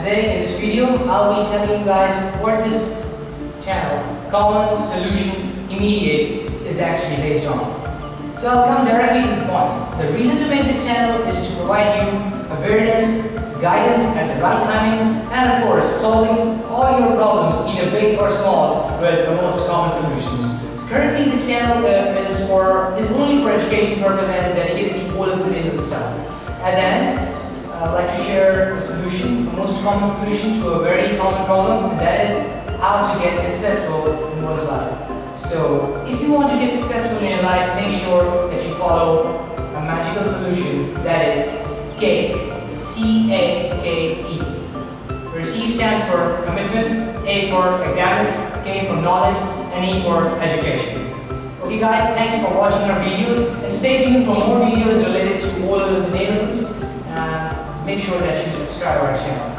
today in this video I'll be telling you guys what this channel, Common Solution Immediate, is actually based on. So I'll come directly to the point. The reason to make this channel is to provide you awareness, guidance at the right timings, and of course solving all your problems, either big or small, with the most common solutions. Currently this channel is only for education purpose and is dedicated to all of the little stuff. At the end, I'd like to share a solution, the most common solution to a very common problem, and that is how to get successful in one's life. So if you want to get successful in your life, make sure that you follow a magical solution, that is CAKE, C-A-K-E, where C stands for commitment, A for academics, K for knowledge, and E for education. Okay guys, thanks for watching our videos, and stay tuned for more videos related to all of those enablements, and make sure that you subscribe to our channel.